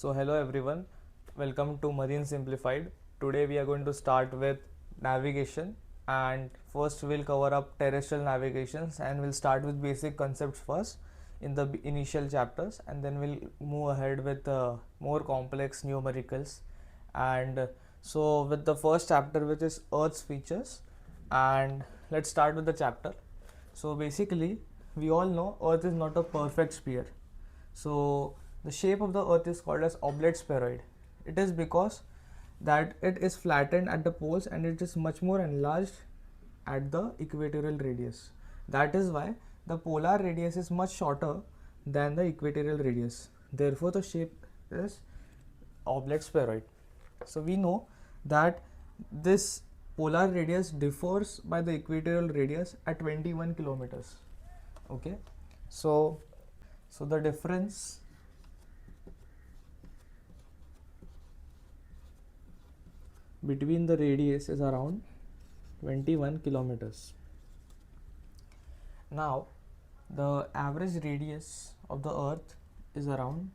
So hello everyone, welcome to Marine Simplified. Today we are going to start with navigation, and first we'll cover up terrestrial navigations and we'll start with basic concepts first in the initial chapters, and then we'll move ahead with more complex numericals. And so with the first chapter, which is Earth's features, and let's start with the chapter. So basically we all know Earth is not a perfect sphere. So the shape of the Earth is called as oblate spheroid. It is because that it is flattened at the poles and it is much more enlarged at the equatorial radius. That is why the polar radius is much shorter than the equatorial radius. Therefore the shape is oblate spheroid. So we know that this polar radius differs by the equatorial radius at 21 kilometers. Okay, so the difference between the radius is around 21 kilometers. Now the average radius of the Earth is around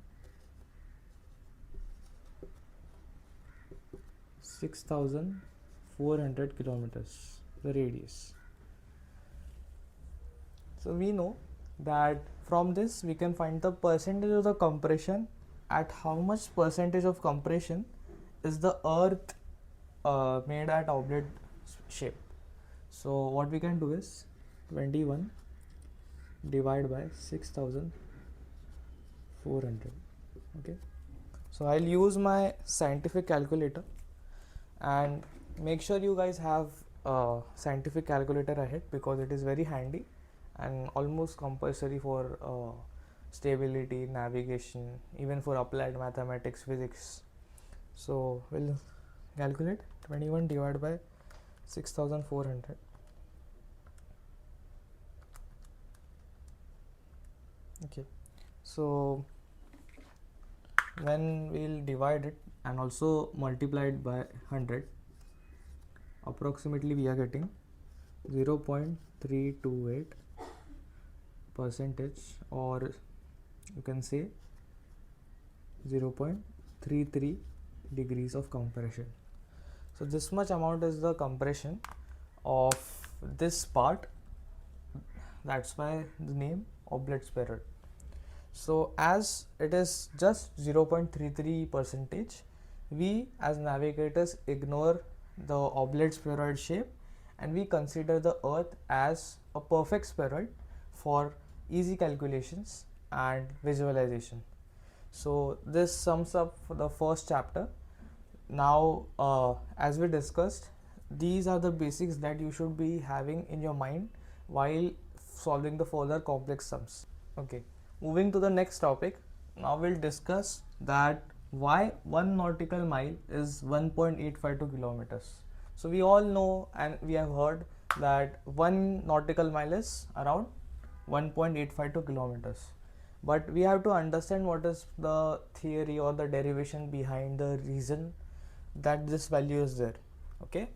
6,400 kilometers, the radius. So we know that from this we can find the percentage of the compression, at how much percentage of compression is the Earth made at oblate shape. So what we can do is 21 divided by 6,400. Okay, so I'll use my scientific calculator, and make sure you guys have a scientific calculator ahead because it is very handy and almost compulsory for stability, navigation, even for applied mathematics, physics. So we'll calculate 21 divided by 6,400. Okay, so when we'll divide it and also multiply it by 100, approximately we are getting 0.328 percentage, or you can say 0.33 degrees of compression. So this much amount is the compression of this part. That's why the name oblate spheroid. So as it is just 0.33 percentage, we as navigators ignore the oblate spheroid shape and we consider the Earth as a perfect spheroid for easy calculations and visualization. So this sums up for the first chapter. Now as we discussed, these are the basics that you should be having in your mind while solving the further complex sums. Okay, moving to the next topic. Now we'll discuss that why 1 nautical mile is 1.852 kilometers. So we all know and we have heard that 1 nautical mile is around 1.852 kilometers, but we have to understand what is the theory or the derivation behind the reason that this value is there. Okay,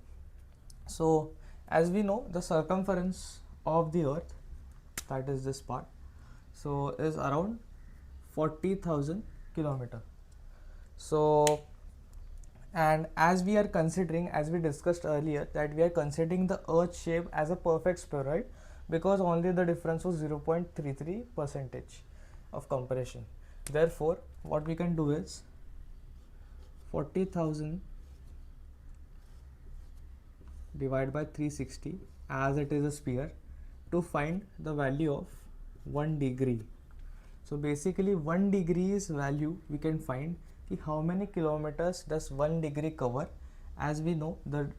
so as we know, the circumference of the Earth, that is this part, so is around 40,000 kilometer. So and as we are considering, as we discussed earlier, that we are considering the Earth shape as a perfect spheroid because only the difference was 0.33 percentage of compression. Therefore what we can do is 40,000 divided by 360, as it is a sphere, to find the value of 1 degree. So basically 1 degree's value we can find how many kilometers does 1 degree cover. As we know, the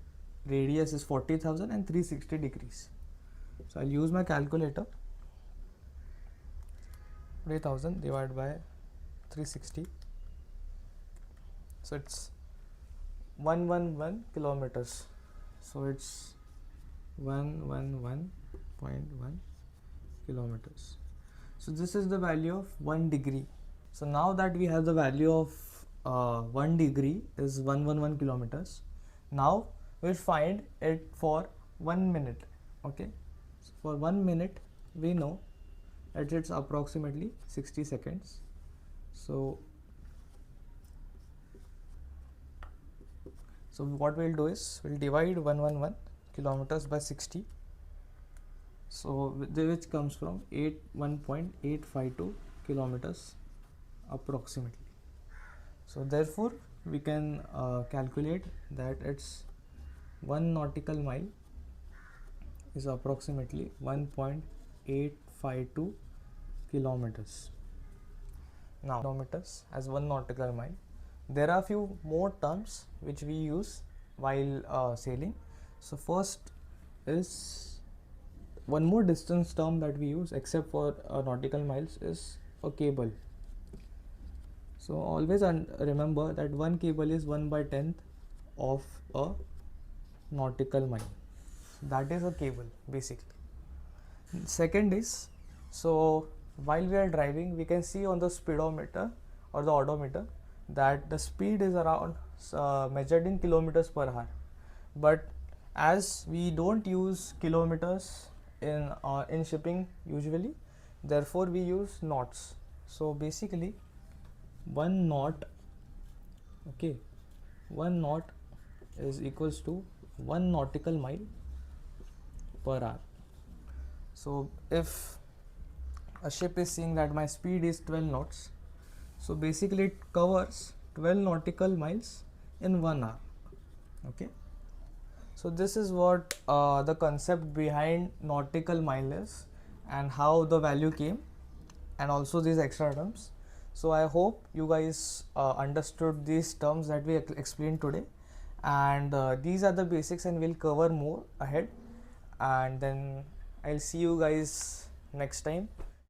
radius is 40,000 and 360 degrees. So I'll use my calculator. 40,000 divided by 360, so it's 111 kilometers. So it's 111.1 kilometers. So this is the value of 1 degree. So now that we have the value of 1 degree is 111 kilometers, now we'll find it for 1 minute. Okay, so for 1 minute we know that it's approximately 60 seconds. So So what we'll do is we'll divide 111 kilometers by 60. So which comes from 1.852 kilometers approximately. So therefore we can calculate that its 1 nautical mile is approximately 1.852 kilometers. Now kilometers as 1 nautical mile. There are few more terms which we use while sailing. So first is one more distance term that we use except for nautical miles is a cable. So always remember that one cable is 1/10th of a nautical mile. That is a cable basically. Second is, so while we are driving, we can see on the speedometer or the odometer that the speed is around measured in kilometers per hour. But as we don't use kilometers in shipping usually, therefore we use knots. So basically, 1 knot, okay, 1 knot is equals to 1 nautical mile per hour. So if a ship is saying that my speed is 12 knots, so basically it covers 12 nautical miles in 1 hour. Okay, so this is what the concept behind nautical mile is and how the value came, and also these extra terms. So I hope you guys understood these terms that we explained today, and these are the basics, and we'll cover more ahead, and then I'll see you guys next time.